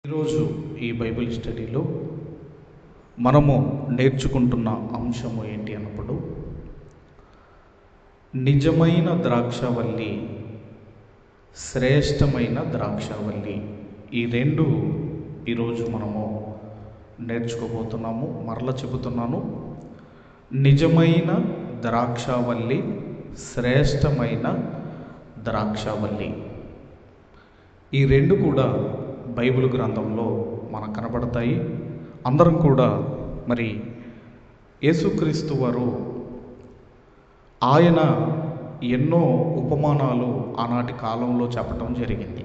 ఈరోజు ఈ బైబిల్ స్టడీలో మనము నేర్చుకుంటున్న అంశము ఏంటి అన్నప్పుడు, నిజమైన ద్రాక్షవల్లి, శ్రేష్టమైన ద్రాక్షవల్లి, ఈ రెండు ఈరోజు మనము నేర్చుకోబోతున్నాము. మరలా చెబుతున్నాను, నిజమైన ద్రాక్షవల్లి, శ్రేష్టమైన ద్రాక్షవల్లి, ఈ రెండు కూడా బైబిల్ గ్రంథంలో మనకు కనబడతాయి. అందరం కూడా మరి యేసుక్రీస్తు వారు ఆయన ఎన్నో ఉపమానాలు ఆనాటి కాలంలో చెప్పటం జరిగింది.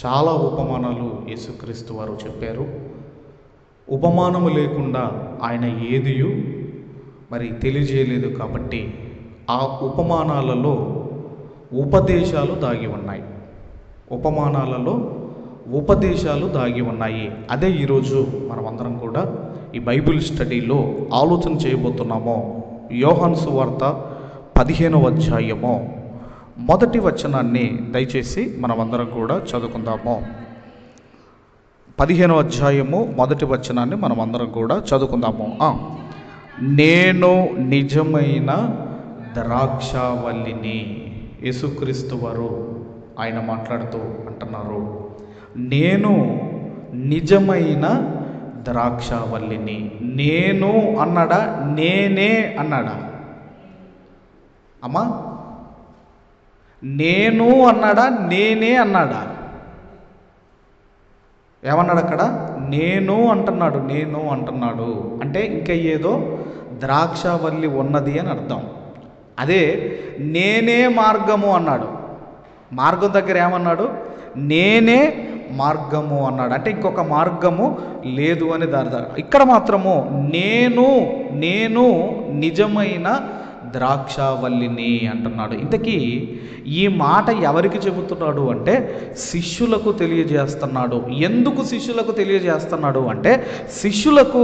చాలా ఉపమానాలు యేసుక్రీస్తు వారు చెప్పారు. ఉపమానము లేకుండా ఆయన ఏదియు మరి తెలియజేయలేదు. కాబట్టి ఆ ఉపమానాలలో ఉపదేశాలు దాగి ఉన్నాయి. ఉపమానాలలో ఉపదేశాలు దాగి ఉన్నాయి. అదే ఈరోజు మనమందరం కూడా ఈ బైబిల్ స్టడీలో ఆలోచన చేయబోతున్నాము. యోహాను సువార్త 15వ అధ్యాయము మొదటి వచనాన్ని దయచేసి మనమందరం కూడా చదువుకుందాము. 15వ అధ్యాయము మొదటి వచనాన్ని మనమందరం కూడా చదువుకుందాము. నేను నిజమైన ద్రాక్షవల్లిని. యేసుక్రీస్తు వారు ఆయన మాట్లాడుతూ అంటున్నారు, నేను నిజమైన ద్రాక్షవల్లిని. నేను అన్నాడా, నేనే అన్నాడా? అమ్మా, నేను అన్నాడా, నేనే అన్నాడా? ఏమన్నాడు అక్కడ? నేను అంటున్నాడు. నేను అంటున్నాడు అంటే ఇంకా ఏదో ద్రాక్షవల్లి ఉన్నది అని అర్థం. అదే నేనే మార్గము అన్నాడు. మార్గం దగ్గర ఏమన్నాడు? నేనే మార్గము అన్నాడు. అంటే ఇంకొక మార్గము లేదు అని అర్థం. ఇక్కడ మాత్రము నేను నిజమైన ద్రాక్షవల్లిని అంటున్నాడు. ఇంతకీ ఈ మాట ఎవరికి చెబుతున్నాడు అంటే శిష్యులకు తెలియజేస్తున్నాడు. ఎందుకు శిష్యులకు తెలియజేస్తున్నాడు అంటే శిష్యులకు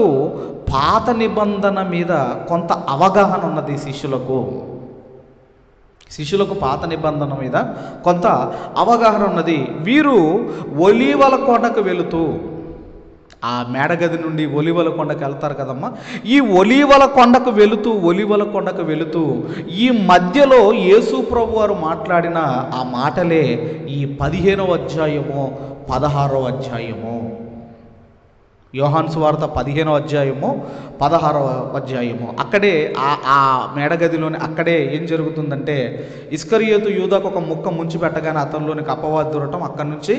పాత నిబంధన మీద కొంత అవగాహన ఉన్నది. శిష్యులకు పాత నిబంధన మీద కొంత అవగాహన ఉన్నది. వీరు ఒలీవల కొండకు వెళుతూ, ఆ మేడగది నుండి ఒలీవల కొండకు వెళ్తారు కదమ్మా. ఈ ఒలీవల కొండకు వెళుతూ ఈ మధ్యలో యేసు ప్రభు వారు మాట్లాడిన ఆ మాటలే ఈ 15వ అధ్యాయము 16వ అధ్యాయము. యోహాను సువార్త 15వ అధ్యాయము 16వ అధ్యాయము. అక్కడే ఆ మేడగదిలోని అక్కడే ఏం జరుగుతుందంటే, ఇస్కరియోతు యూదాకు ఒక ముక్క ముంచి పెట్టగానే అతనిలోనికి అపవాది దూరటం, అక్కడి నుంచి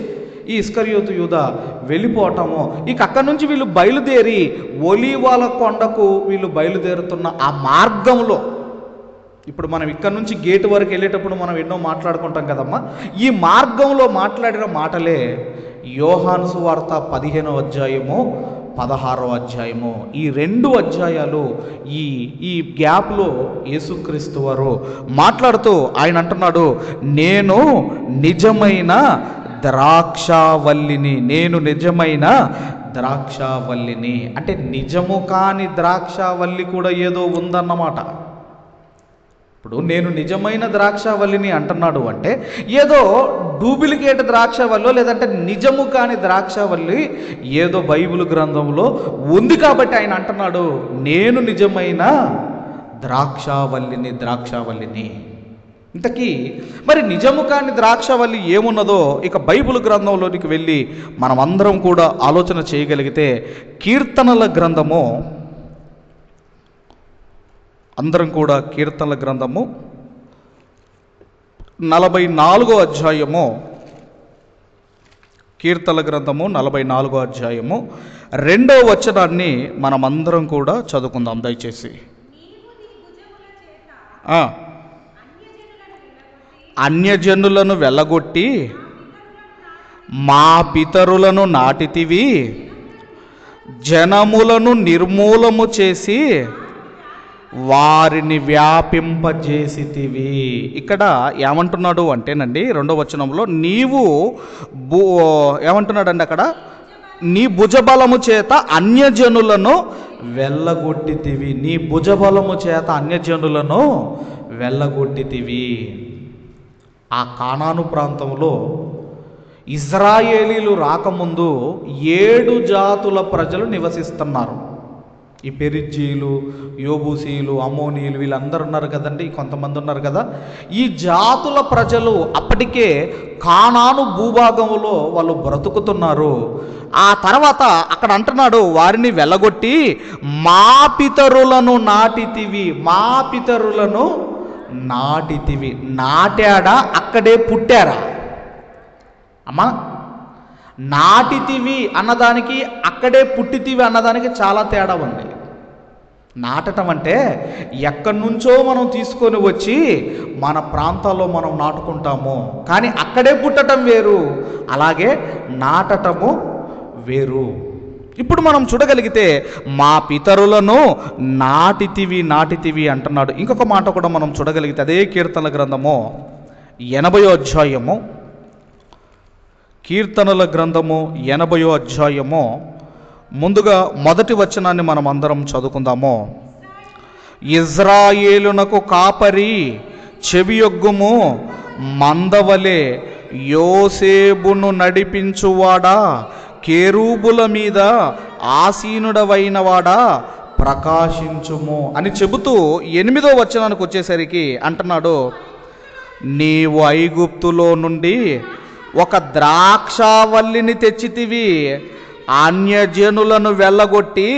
ఈ ఇస్కరియోతు యూదా వెళ్ళిపోవటము. ఇక అక్కడి నుంచి వీళ్ళు బయలుదేరి ఒలీవల కొండకు వీళ్ళు బయలుదేరుతున్న ఆ మార్గంలో, ఇప్పుడు మనం ఇక్కడ నుంచి గేటు వరకు వెళ్ళేటప్పుడు మనం ఎన్నో మాట్లాడుకుంటాం కదమ్మా. ఈ మార్గంలో మాట్లాడిన మాటలే యోహాను సువార్త 15వ అధ్యాయము 16వ అధ్యాయము. ఈ రెండు అధ్యాయాలు ఈ గ్యాప్లో యేసుక్రీస్తు వారు మాట్లాడుతూ ఆయన అంటున్నాడు, నేను నిజమైన ద్రాక్షవల్లిని. నేను నిజమైన ద్రాక్షవల్లిని అంటే నిజము కాని ద్రాక్షవల్లి కూడా ఏదో ఉందన్నమాట. ఇప్పుడు నేను నిజమైన ద్రాక్షవల్లిని అంటున్నాడు అంటే ఏదో డూప్లికేట్ ద్రాక్షవల్లి లేదంటే నిజము కాని ద్రాక్షవల్లి ఏదో బైబిల్ గ్రంథంలో ఉంది. కాబట్టి ఆయన అంటున్నాడు, నేను నిజమైన ద్రాక్షవల్లిని. ఇంతకీ మరి నిజము కాని ద్రాక్షవల్లి ఏమున్నదో ఇక బైబిల్ గ్రంథంలోనికి వెళ్ళి మనం అందరం కూడా ఆలోచన చేయగలిగితే, కీర్తనల గ్రంథము, అందరం కూడా కీర్తనల గ్రంథము 44వ అధ్యాయము, కీర్తనల గ్రంథము 44వ అధ్యాయము 2వ వచనాన్ని మనమందరం కూడా చదువుకుందాం దయచేసి. అన్యజనులను వెళ్ళగొట్టి మా పితరులను నాటితివి, జనములను నిర్మూలము చేసి వారిని వ్యాపింపజేసితివి. ఇక్కడ ఏమంటున్నాడు అంటేనండి, 2వ వచనంలో నీవు ఏమంటున్నాడండి అక్కడ, నీ భుజబలము చేత అన్యజనులను వెళ్ళగొట్టితివి. నీ భుజబలము చేత అన్యజనులను వెళ్ళగొట్టితివి. ఆ కానాను ప్రాంతంలో ఇజ్రాయేలీలు రాకముందు 7 జాతుల ప్రజలు నివసిస్తున్నారు. ఈ పెరిజ్జీలు, యోబూసీలు, అమోనీయులు వీళ్ళందరూ ఉన్నారు కదండి, కొంతమంది ఉన్నారు కదా. ఈ జాతుల ప్రజలు అప్పటికే కానాను భూభాగంలో వాళ్ళు బ్రతుకుతున్నారు. ఆ తర్వాత అక్కడ అంటున్నాడు, వారిని వెళ్ళగొట్టి మా పితరులను నాటితివి. మా పితరులను నాటితివి. నాటాడా అక్కడే పుట్టారా అమ్మా? నాటితివి అన్నదానికి అక్కడే పుట్టితివి అన్నదానికి చాలా తేడా ఉంది. నాటటం అంటే ఎక్కడి నుంచో మనం తీసుకొని వచ్చి మన ప్రాంతాల్లో మనం నాటుకుంటాము, కానీ అక్కడే పుట్టడం వేరు, అలాగే నాటటము వేరు. ఇప్పుడు మనం చూడగలిగితే మా పితరులను నాటితివి నాటితివి అంటున్నాడు. ఇంకొక మాట కూడా మనం చూడగలిగితే అదే కీర్తనల గ్రంథము 80వ అధ్యాయము, కీర్తనల గ్రంథము 80వ అధ్యాయము ముందుగా మొదటి వచనాన్ని మనం అందరం చదువుకుందాము. ఇజ్రాయేలునకు కాపరి చెవియొగ్గుము, మందవలే యోసేపును నడిపించువాడా, కేరూబుల మీద ఆసీనుడవైన వాడా ప్రకాశించుము అని చెబుతూ 8వ వచనానికి వచ్చేసరికి అంటున్నాడు, నీవు ఐగుప్తులో నుండి ఒక ద్రాక్షావల్లిని తెచ్చితివి, అన్యజనులను వెళ్ళగొట్టి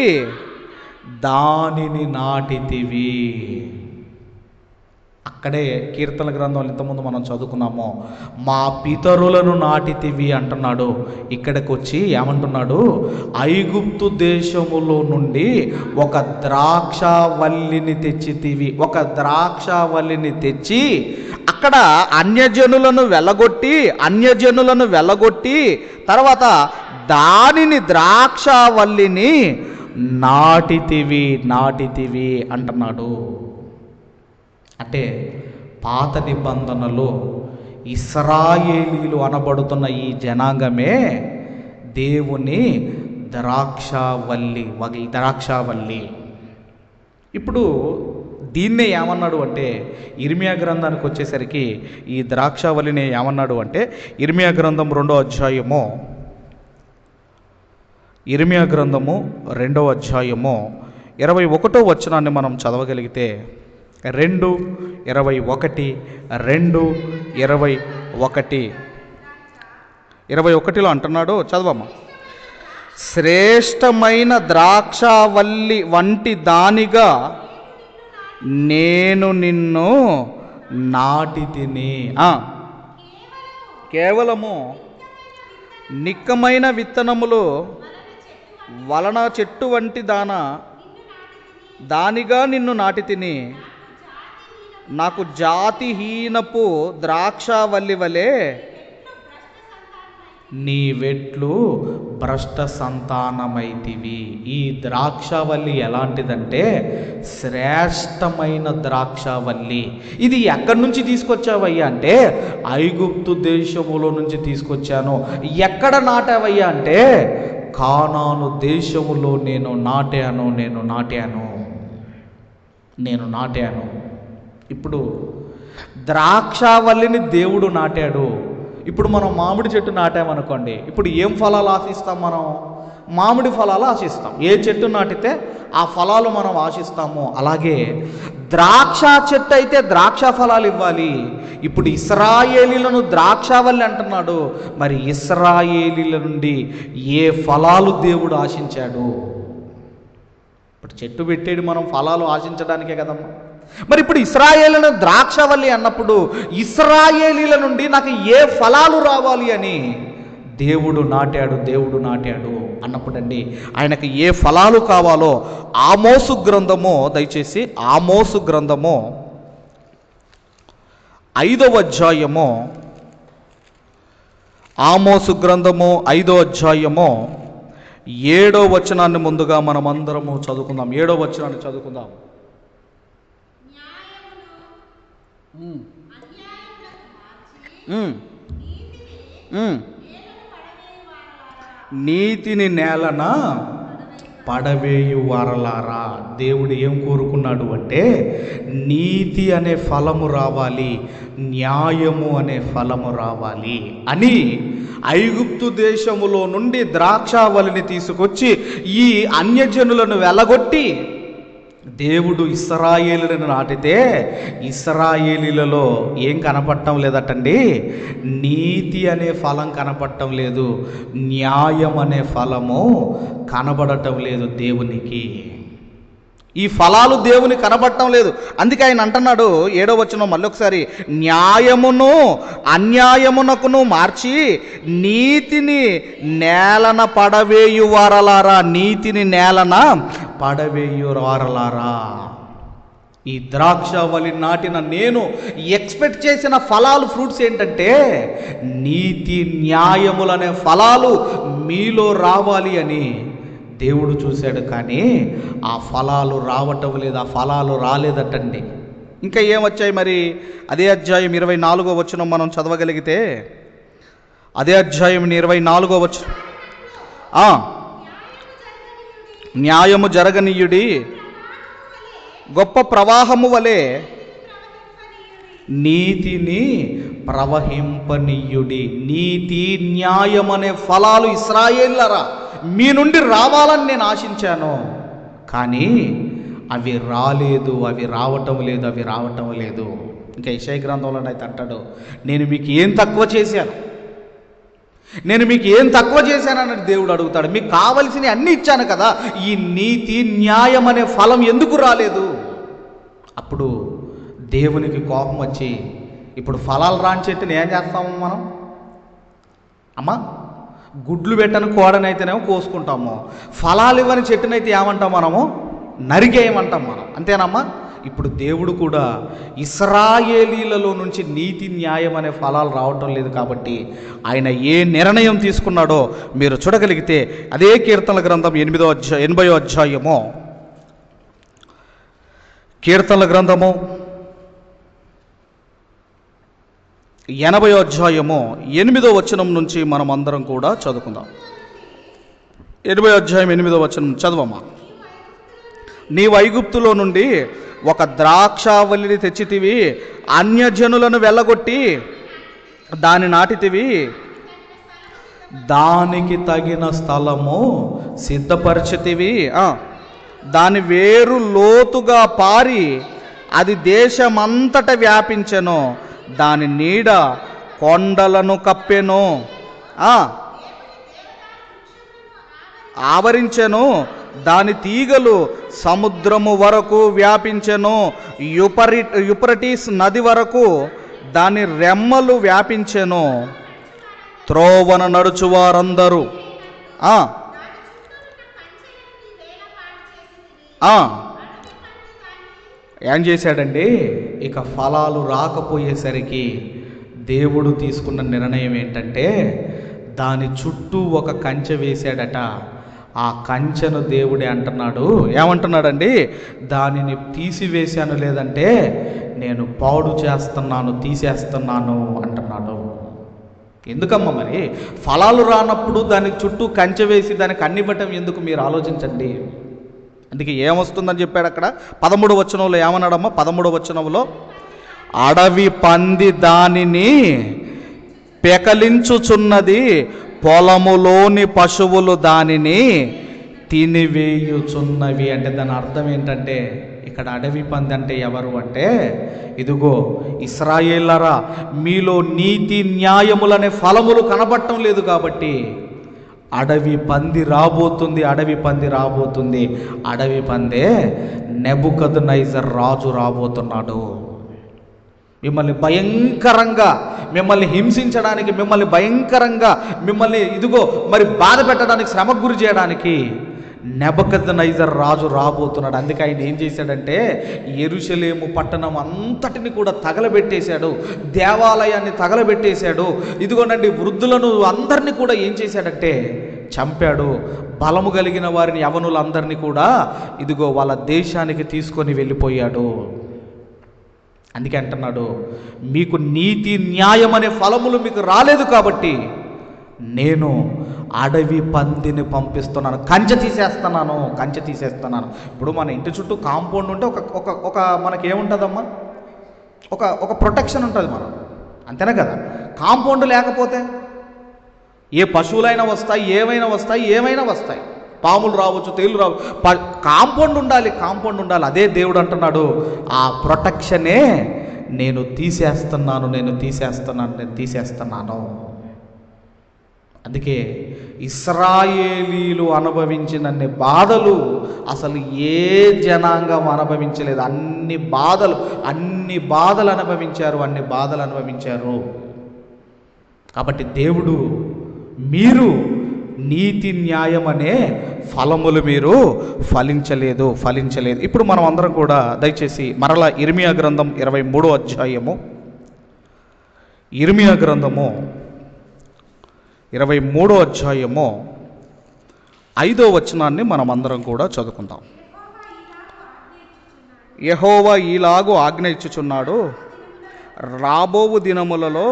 దానిని నాటితివి. అక్కడే కీర్తన గ్రంథంలో ఇంతకుముందు మనం చదువుకున్నాము, మా పితరులను నాటితివి అంటున్నాడు. ఇక్కడికి వచ్చి ఏమంటున్నాడు, ఐగుప్తు దేశములో నుండి ఒక ద్రాక్షావల్లిని తెచ్చితివి. ఒక ద్రాక్షావల్లిని తెచ్చి అక్కడ అన్యజనులను వెళ్ళగొట్టి తర్వాత దానిని ద్రాక్షావల్లిని నాటితివి అంటున్నాడు. అంటే పాత నిబంధనలో ఇశ్రాయేలీలు అనబడుతున్న ఈ జనాంగమే దేవుని ద్రాక్షావల్లి. ఇప్పుడు దీన్నే ఏమన్నాడు అంటే, ఇర్మియా గ్రంథానికి వచ్చేసరికి ఈ ద్రాక్షావల్లిని ఏమన్నాడు అంటే, ఇర్మియా గ్రంథం 2వ అధ్యాయము, ఇర్మియా గ్రంథము 2వ అధ్యాయము 21వ వచనాన్ని మనం చదవగలిగితే 2:21 అంటున్నాడు, చదవమ్మా. శ్రేష్టమైన ద్రాక్షావల్లి వంటి దానిగా నేను నిన్ను నాటి తిని. కేవలము నిక్కమైన విత్తనములు వలన చెట్టు వంటి దానిగా నిన్ను నాటి తిని, నాకు జాతిహీనపు ద్రాక్షావల్లి వలె నీవెట్లు భ్రష్ట సంతానమైతివి. ఈ ద్రాక్షావల్లి ఎలాంటిదంటే శ్రేష్టమైన ద్రాక్షావల్లి. ఇది ఎక్కడి నుంచి తీసుకొచ్చావయ్యా అంటే, ఐగుప్తు దేశములో నుంచి తీసుకొచ్చాను. ఎక్కడ నాటావయ్యా అంటే, కానాను దేశములో నేను నాటాను. ఇప్పుడు ద్రాక్షావల్లిని దేవుడు నాటాడు. ఇప్పుడు మనం మామిడి చెట్టు నాటామనుకోండి, ఇప్పుడు ఏం ఫలాలు ఆశిస్తాం? మనం మామిడి ఫలాలు ఆశిస్తాం. ఏ చెట్టు నాటితే ఆ ఫలాలు మనం ఆశిస్తాము. అలాగే ద్రాక్ష చెట్టు అయితే ద్రాక్ష ఫలాలు ఇవ్వాలి. ఇప్పుడు ఇశ్రాయేలీలను ద్రాక్షావల్లి అంటున్నాడు. మరి ఇశ్రాయేలీల నుండి ఏ ఫలాలు దేవుడు ఆశించాడు? ఇప్పుడు చెట్టు పెట్టేది మనం ఫలాలు ఆశించడానికే కదమ్మా. మరి ఇప్పుడు ఇశ్రాయేలును ద్రాక్షావల్లి అన్నప్పుడు ఇశ్రాయేలీల నుండి నాకు ఏ ఫలాలు రావాలి అని దేవుడు నాటాడు అన్నప్పుడండి, ఆయనకు ఏ ఫలాలు కావాలో ఆమోసు గ్రంథము, దయచేసి ఆమోసు గ్రంథము 5వ అధ్యాయము, ఆమోసు గ్రంథము 5వ అధ్యాయము 7వ వచనాన్ని ముందుగా మనం అందరము చదువుకుందాం. 7వ వచనాన్ని చదువుకుందాం. నీతిని నేలన పడవేయు వారలారా. దేవుడు ఏం కోరుకున్నాడు అంటే, నీతి అనే ఫలము రావాలి, న్యాయము అనే ఫలము రావాలి అని ఐగుప్తు దేశములో నుండి ద్రాక్షావళిని తీసుకొచ్చి ఈ అన్యజనులను వెలగొట్టి దేవుడు ఇశ్రాయేలులను నాటితే ఇశ్రాయేలీలలో ఏం కనపడటం లేదటండి, నీతి అనే ఫలం కనపడటం లేదు, న్యాయం అనే ఫలము కనబడటం లేదు దేవునికి. ఈ ఫలాలు దేవుని కనబడటం లేదు. అందుకే ఆయన అంటున్నాడు 7వ వచనం మళ్ళీ ఒకసారి, న్యాయమును అన్యాయమునకును మార్చి నీతిని నేలన పడవేయువారలారా, నీతిని నేలన పడవేయువారలారా. ఈ ద్రాక్షవల్లి నాటిన నేను ఎక్స్పెక్ట్ చేసిన ఫలాలు, ఫ్రూట్స్ ఏంటంటే నీతి న్యాయములనే ఫలాలు మీలో రావాలి అని దేవుడు చూశాడు. కానీ ఆ ఫలాలు రావటం లేదు, ఆ ఫలాలు రాలేదటండి. ఇంకా ఏమొచ్చాయి మరి? అదే అధ్యాయం 24వ వచనం మనం చదవగలిగితే, అదే అధ్యాయం 24వ వచనం, న్యాయము జరగనీయుడి గొప్ప ప్రవాహము వలె నీతిని ప్రవహింపనీయుడి. నీతి న్యాయం అనే ఫలాలు ఇశ్రాయేలులారా మీ నుండి రావాలని నేను ఆశించాను, కానీ అవి రాలేదు, అవి రావటం లేదు, అవి రావటం లేదు. ఇంకా యెషయా గ్రంథంలో అయితే అంటాడు, నేను మీకు ఏం తక్కువ చేశాను, నేను మీకు ఏం తక్కువ చేశానని దేవుడు అడుగుతాడు. మీకు కావలసినవి అన్నీ ఇచ్చాను కదా, ఈ నీతి న్యాయం అనే ఫలం ఎందుకు రాలేదు? అప్పుడు దేవునికి కోపం వచ్చి, ఇప్పుడు ఫలాలు రాని చెట్టుని ఏం చేస్తాము మనం? అమ్మా, గుడ్లు పెట్టని కోడనైతేనేమో కోసుకుంటాము, ఫలాలు ఇవ్వని చెట్టునైతే ఏమంటాం మనము? నరికేయమంటాం మనం, అంతేనమ్మా? ఇప్పుడు దేవుడు కూడా ఇశ్రాయేలీలలో నుంచి నీతి న్యాయం అనే ఫలాలు రావటం లేదు కాబట్టి ఆయన ఏ నిర్ణయం తీసుకున్నాడో మీరు చూడగలిగితే, అదే కీర్తనల గ్రంథం 80వ అధ్యాయము, కీర్తనల గ్రంథము 80వ అధ్యాయము 8వ వచనం నుంచి మనం అందరం కూడా చదువుకుందాం. 80వ అధ్యాయం 8వ వచనం చదవమ్మా. నీవు ఐగుప్తులో నుండి ఒక ద్రాక్షావల్లిని తెచ్చితివి, అన్యజనులను వెళ్ళగొట్టి దాని నాటితివి, దానికి తగిన స్థలము సిద్ధపరిచితివి, దాని వేరు లోతుగా పారి అది దేశమంతట వ్యాపించెను, దాని నీడ కొండలను కప్పెను, ఆవరించెను, దాని తీగలు సముద్రము వరకు వ్యాపించెను, యూఫ్రటీస్ నది వరకు దాని రెమ్మలు వ్యాపించెను. త్రోవన నడుచువారందరూ ఏం చేశాడండి? ఇక ఫలాలు రాకపోయేసరికి దేవుడు తీసుకున్న నిర్ణయం ఏంటంటే దాని చుట్టూ ఒక కంచె వేశాడట. ఆ కంచెను దేవుడే అంటున్నాడు, ఏమంటున్నాడండి? దానిని తీసివేశాను, లేదంటే నేను పాడు చేస్తున్నాను, తీసేస్తున్నాను అంటున్నాడు. ఎందుకమ్మా మరి ఫలాలు రానప్పుడు దానికి చుట్టూ కంచె వేసి దానికి అన్నివ్వటం ఎందుకు? మీరు ఆలోచించండి. అందుకే ఏమొస్తుందని చెప్పాడు అక్కడ 13వ వచనంలో. ఏమన్నాడమ్మా 13వ వచనంలో? అడవి పంది దానిని పెకలించుచున్నది, పొలములోని పశువులు దానిని తినివేయుచున్నవి. అంటే దాని అర్థం ఏంటంటే, ఇక్కడ అడవి పంది అంటే ఎవరు అంటే, ఇదిగో ఇశ్రాయేలులారా, మీలో నీతి న్యాయములనే ఫలములు కనబడటం లేదు కాబట్టి అడవి పంది రాబోతుంది, అడవి పంది రాబోతుంది. అడవి పందే నెబుకద్నెజర్ రాజు రాబోతున్నాడు. మిమ్మల్ని భయంకరంగా, మిమ్మల్ని హింసించడానికి, మిమ్మల్ని భయంకరంగా, మిమ్మల్ని ఇదిగో మరి బాధ పెట్టడానికి, శ్రమకు గురి చేయడానికి నెబుకద్నెజర్ రాజు రాబోతున్నాడు. అందుకే ఆయన ఏం చేశాడంటే యెరూషలేము పట్టణం అంతటిని కూడా తగలబెట్టేశాడు, దేవాలయాన్ని తగలబెట్టేశాడు. ఇదిగోనండి వృద్ధులను అందరినీ కూడా ఏం చేశాడంటే చంపాడు. బలము కలిగిన వారిని, యవనులందరినీ కూడా ఇదిగో వాళ్ళ దేశానికి తీసుకొని వెళ్ళిపోయాడు. అందుకే అంటున్నాడు, మీకు నీతి న్యాయం అనే ఫలములు మీకు రాలేదు కాబట్టి నేను అడవి పందిని పంపిస్తున్నాను, కంచె తీసేస్తున్నాను, కంచె తీసేస్తున్నాను. ఇప్పుడు మన ఇంటి చుట్టూ కాంపౌండ్ ఉంటే ఒక మనకేముంటుందమ్మా, ఒక ప్రొటెక్షన్ ఉంటుంది మనం, అంతేనా కదా? కాంపౌండ్ లేకపోతే ఏ పశువులైనా వస్తాయి, ఏమైనా వస్తాయి. పాములు రావచ్చు, తేలు రావచ్చు, కాంపౌండ్ ఉండాలి. అదే దేవుడు అంటున్నాడు, ఆ ప్రొటెక్షనే నేను తీసేస్తున్నాను. అందుకే ఇశ్రాయేలీలు అనుభవించినన్ని బాధలు అసలు ఏ జనాంగం అనుభవించలేదు. అన్ని బాధలు అనుభవించారు. కాబట్టి దేవుడు, మీరు నీతి న్యాయం అనే ఫలములు మీరు ఫలించలేదు. ఇప్పుడు మనం అందరం కూడా దయచేసి మరలా ఇర్మియా గ్రంథం 23వ అధ్యాయము, ఇర్మియా గ్రంథము 23వ అధ్యాయము 5వ వచనాన్ని మనం అందరం కూడా చదువుకుందాం. యెహోవా ఈలాగు ఆజ్ఞ ఇచ్చుచున్నాడు, రాబోవు దినములలో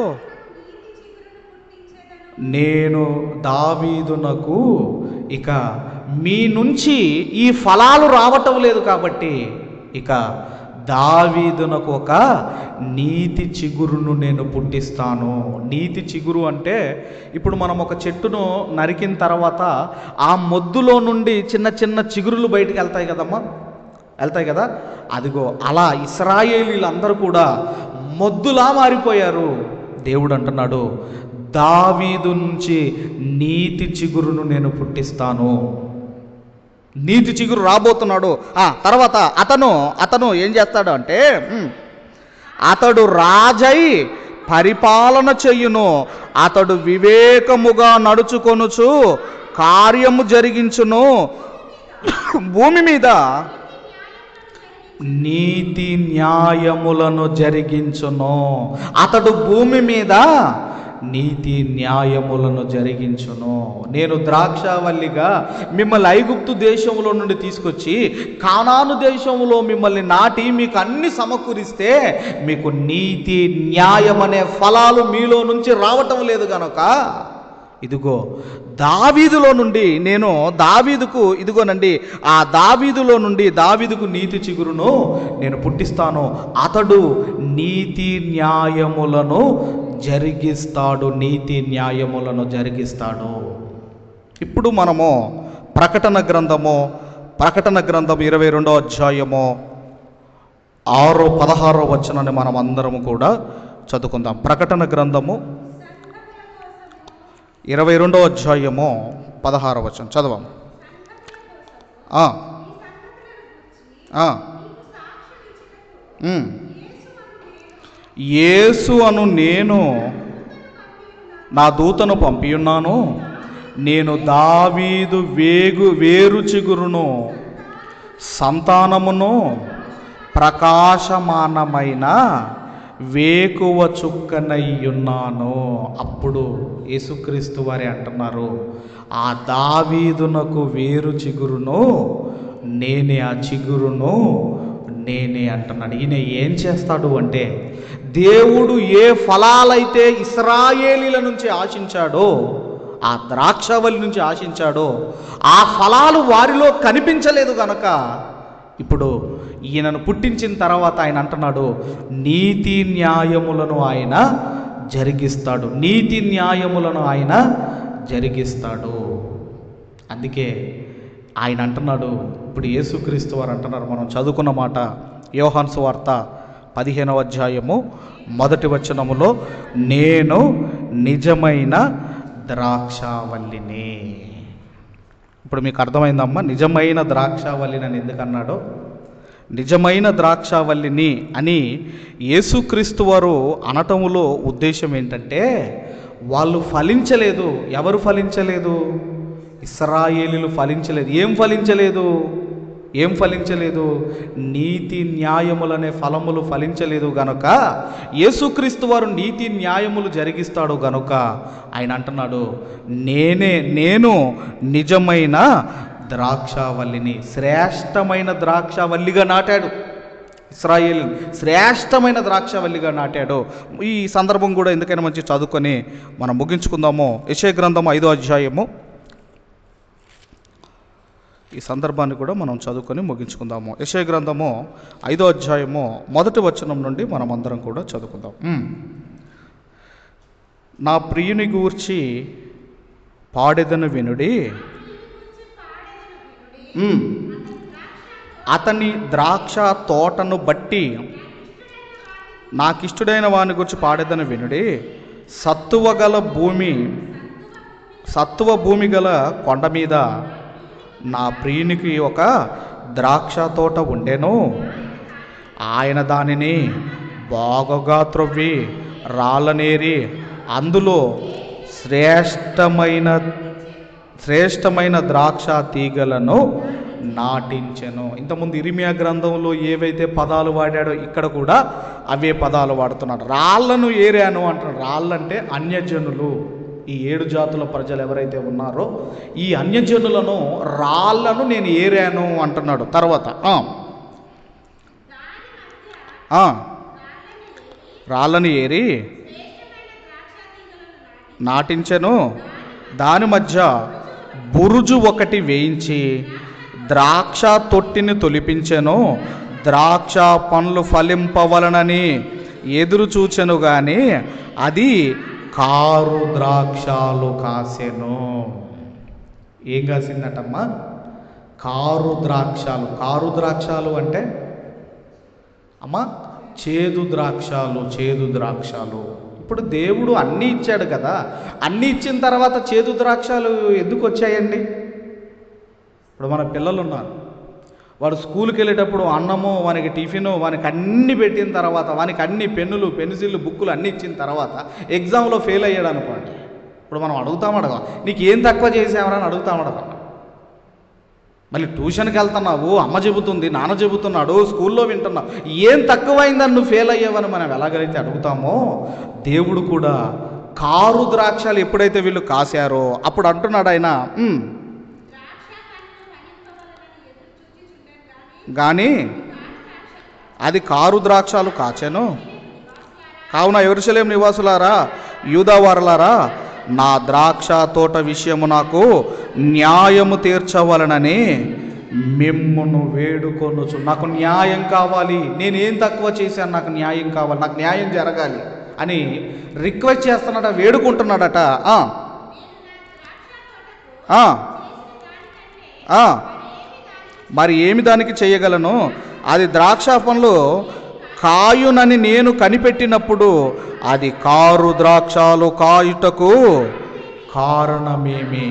నేను దావీదునకు, ఇక మీ నుంచి ఈ ఫలాలు రావటం లేదు కాబట్టి ఇక దావీదునకు ఒక నీతి చిగురును నేను పుట్టిస్తాను. నీతి చిగురు అంటే, ఇప్పుడు మనం ఒక చెట్టును నరికిన తర్వాత ఆ మొద్దులో నుండి చిన్న చిన్న చిగురులు బయటికి వెళ్తాయి కదా. అదిగో అలా ఇశ్రాయేలీలందరూ కూడా మొద్దులా మారిపోయారు. దేవుడు అంటున్నాడు, దావీదు నుంచి నీతి చిగురును నేను పుట్టిస్తాను. నీతి చిగురు రాబోతున్నాడు. తర్వాత అతను ఏం చేస్తాడు అంటే, అతడు రాజై పరిపాలన చెయ్యును, అతడు వివేకముగా నడుచుకొనుచు కార్యము జరిగించును, భూమి మీద నీతి న్యాయములను జరిగించును. అతడు భూమి మీద నీతి న్యాయములను జరిగించును. నేను ద్రాక్షావల్లిగా మిమ్మల్ని ఐగుప్తు దేశంలో నుండి తీసుకొచ్చి కానాను దేశంలో మిమ్మల్ని నాటి మీకు అన్ని సమకూరిస్తే మీకు నీతి న్యాయం అనే ఫలాలు మీలో నుంచి రావటం లేదు కనుక ఇదిగో దావీదులో నుండి నేను దావీదుకు నీతి చిగురును నేను పుట్టిస్తాను. అతడు నీతి న్యాయములను జరిగిస్తాడు. ఇప్పుడు మనము ప్రకటన గ్రంథం 22వ అధ్యాయము 6-16 వచనాన్ని మనం అందరము కూడా చదువుకుందాం. ప్రకటన గ్రంథము 22వ అధ్యాయము 16వ వచనం చదవం. యేసు అను నేను నా దూతను పంపియున్నాను, నేను దావీదు వేరు చిగురును, సంతానమును, ప్రకాశమానమైన వేకువ చుక్కనయ్యున్నాను. అప్పుడు యేసుక్రీస్తు వారే అంటున్నారు, ఆ దావీదునకు వేరు చిగురును నేనే, ఆ చిగురును నేనే అంటున్నాడు. ఈయన ఏం చేస్తాడు అంటే, దేవుడు ఏ ఫలాలైతే ఇశ్రాయేలీల నుంచి ఆశించాడో, ఆ ద్రాక్షవల్లి నుంచి ఆశించాడో, ఆ ఫలాలు వారిలో కనిపించలేదు కనుక ఇప్పుడు ఈయనను పుట్టించిన తర్వాత ఆయన అంటున్నాడు, నీతి న్యాయములను ఆయన జరిగిస్తాడు. అందుకే ఆయన అంటున్నాడు, ఇప్పుడు యేసుక్రీస్తు వారు అంటున్నారు, మనం చదువుకున్న మాట యోహాను సువార్త 15వ అధ్యాయము 1వ వచనములో, నేను నిజమైన ద్రాక్షావల్లిని. ఇప్పుడు మీకు అర్థమైందమ్మా, నిజమైన ద్రాక్షావల్లిని అని ఎందుకన్నాడో? నిజమైన ద్రాక్షావల్లిని అని యేసుక్రీస్తు వారు అనటములో ఉద్దేశం ఏంటంటే, వాళ్ళు ఫలించలేదు. ఎవరు ఫలించలేదు? ఇశ్రాయేలీలు ఫలించలేదు. ఏం ఫలించలేదు? నీతి న్యాయములనే ఫలములు ఫలించలేదు గనుక యేసుక్రీస్తు వారు నీతి న్యాయములు జరిగిస్తాడు గనుక ఆయన అంటున్నాడు, నేను నిజమైన ద్రాక్షావల్లిని, శ్రేష్టమైన ద్రాక్షావల్లిగా నాటాడు. ఇశ్రాయేలుని శ్రేష్టమైన ద్రాక్షావల్లిగా నాటాడు. ఈ సందర్భం కూడా ఎందుకైనా మంచి చదువుకొని మనం ముగించుకుందాము. యెషయా గ్రంథం 5వ అధ్యాయము, ఈ సందర్భాన్ని కూడా మనం చదువుకొని ముగించుకుందాము. యెషయా గ్రంథము 5వ అధ్యాయము 1వ వచనం నుండి మనం అందరం కూడా చదువుకుందాం. నా ప్రియుని గూర్చి పాడెదను వినుడి. అతని ద్రాక్ష తోటను బట్టి నాకిష్టుడైన వాని గురించి పాడేదను వినుడి. సత్తువ భూమి గల కొండ మీద నా ప్రియునికి ఒక ద్రాక్ష తోట ఉండెను. ఆయన దానిని బాగుగా త్రవ్వి రాళ్ళనేరి అందులో శ్రేష్టమైన ద్రాక్ష తీగలను నాటించెను. ఇంతకుముందు ఇర్మియా గ్రంథంలో ఏవైతే పదాలు వాడాడో ఇక్కడ కూడా అవే పదాలు వాడుతున్నాడు. రాళ్లను ఏరాను అంటున్నాడు. రాళ్ళంటే అన్యజనులు. ఈ 7 జాతుల ప్రజలు ఎవరైతే ఉన్నారో ఈ అన్యజనులను రాళ్లను నేను ఏరాను అంటున్నాడు. తర్వాత రాళ్ళను ఏరి నాటించెను. దాని మధ్య బురుజు ఒకటి వేయించి ద్రాక్ష తొట్టిని తొలిపించెను. ద్రాక్ష పండ్లు ఫలింపవలనని ఎదురు చూచెను గాని అది కారు ద్రాక్షాలు కాసెను. ఏం కాసిందటమ్మా? కారు ద్రాక్షాలు. కారు ద్రాక్షాలు అంటే అమ్మా చేదు ద్రాక్షాలు. ఇప్పుడు దేవుడు అన్నీ ఇచ్చాడు కదా, అన్నీ ఇచ్చిన తర్వాత చేదు ద్రాక్షాలు ఎందుకు వచ్చాయండి? ఇప్పుడు మన పిల్లలు ఉన్నారు, వాడు స్కూల్కి వెళ్ళేటప్పుడు అన్నము, వానికి టిఫిను, వానికి అన్నీ పెట్టిన తర్వాత, వానికి అన్ని పెన్నులు, పెన్సిళ్ళు, బుక్కులు అన్నీ ఇచ్చిన తర్వాత ఎగ్జామ్లో ఫెయిల్ అయ్యాడు అనుకోండి. ఇప్పుడు మనం అడగ నీకు ఏం తక్కువ చేసామని అడుగుతామడగా. మళ్ళీ ట్యూషన్కి వెళ్తున్నావు, అమ్మ చెబుతుంది, నాన్న చెబుతున్నాడు, స్కూల్లో వింటున్నావు, ఏం తక్కువైందని నువ్వు ఫెయిల్ అయ్యావని మనం ఎలాగైతే అడుగుతామో దేవుడు కూడా కారు ద్రాక్షాలు ఎప్పుడైతే వీళ్ళు కాశారో అప్పుడు అంటున్నాడు ఆయన, కానీ అది కారు ద్రాక్షాలు కాచెను. కావున యెరూషలేము నివాసులారా, యూదావారులారా, నా ద్రాక్ష తోట విషయము నాకు న్యాయము తీర్చవలనని మిమ్మును వేడుకొనుచు. నాకు న్యాయం కావాలి, నేనేం తక్కువ చేశాను, నాకు న్యాయం కావాలి, నాకు న్యాయం జరగాలి అని రిక్వెస్ట్ చేస్తున్నాడట, వేడుకుంటున్నాడట. మరి ఏమి దానికి చేయగలను? అది ద్రాక్ష పండ్లు కాయునని నేను కనిపెట్టినప్పుడు అది కారు ద్రాక్షాలు కాయుటకు కారణమేమి?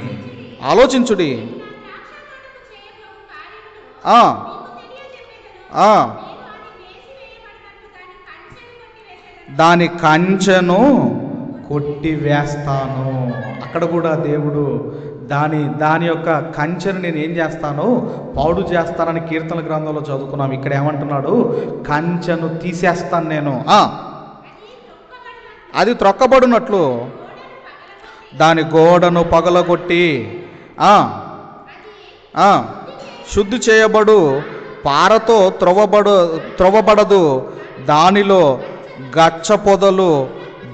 ఆలోచించుడి. దాని కంచెను కొట్టివేస్తాను. అక్కడ కూడా దేవుడు దాని యొక్క కంచెను నేను ఏం చేస్తాను, పాడు చేస్తానని కీర్తన గ్రంథంలో చదువుకున్నాం. ఇక్కడ ఏమంటున్నాడు? కంచెను తీసేస్తాను నేను. అది త్రొక్కబడినట్లు దాని గోడను పగలగొట్టి శుద్ధి చేయబడు, పారతో త్రవ్వబడదు. దానిలో గచ్చ పొదలు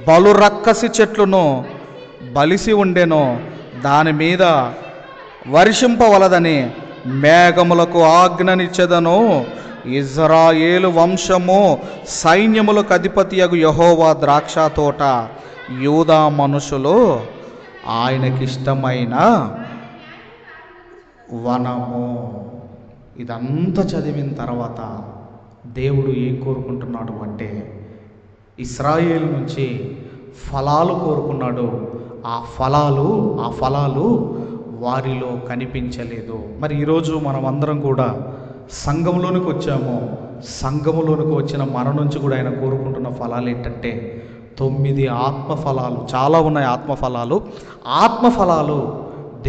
బలు రక్కసి చెట్లును బలిసి ఉండెను. దాని మీద వర్షింపవలదని మేఘములకు ఆజ్ఞనిచ్చెదను. ఇజ్రాయేలు వంశము సైన్యములకు అధిపతియగు యెహోవా ద్రాక్ష తోట, యూదా మనుషులు ఆయనకిష్టమైన వనము. ఇదంతా చదివిన తర్వాత దేవుడు ఏం కోరుకుంటున్నాడు అంటే ఇశ్రాయేలు నుంచి ఫలాలు కోరుకున్నాడు. ఆ ఫలాలు వారిలో కనిపించలేదు. మరి ఈరోజు మనం అందరం కూడా సంఘంలోనికి వచ్చాము. సంఘములోనికి వచ్చిన మన నుంచి కూడా ఆయన కోరుకుంటున్న ఫలాలు ఏంటంటే 9 ఆత్మఫలాలు. చాలా ఉన్నాయి ఆత్మఫలాలు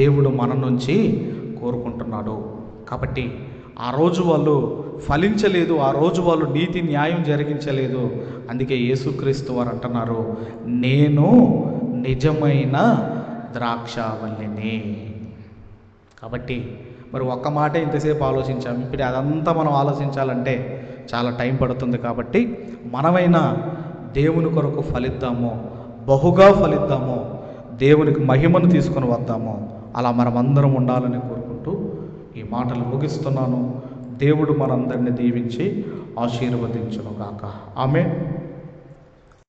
దేవుడు మన నుంచి కోరుకుంటున్నాడు. కాబట్టి ఆ రోజు వాళ్ళు ఫలించలేదు, ఆ రోజు వాళ్ళు నీతి న్యాయం జరిగించలేదు. అందుకే యేసుక్రీస్తు వారు అంటున్నారు, నేను నిజమైన ద్రాక్షావల్లిని. కాబట్టి మరి ఒక్క మాట ఇంతసేపు ఆలోచించాము. ఇప్పుడు అదంతా మనం ఆలోచించాలంటే చాలా టైం పడుతుంది. కాబట్టి మనమైనా దేవుని కొరకు ఫలిద్దాము, బహుగా ఫలిద్దాము, దేవునికి మహిమను తీసుకొని వద్దాము. అలా మనమందరం ఉండాలని కోరుకుంటూ ఈ మాటలు ముగిస్తున్నాను. దేవుడు మనందరినీ దీవించి ఆశీర్వదించును గాక. ఆమేన్.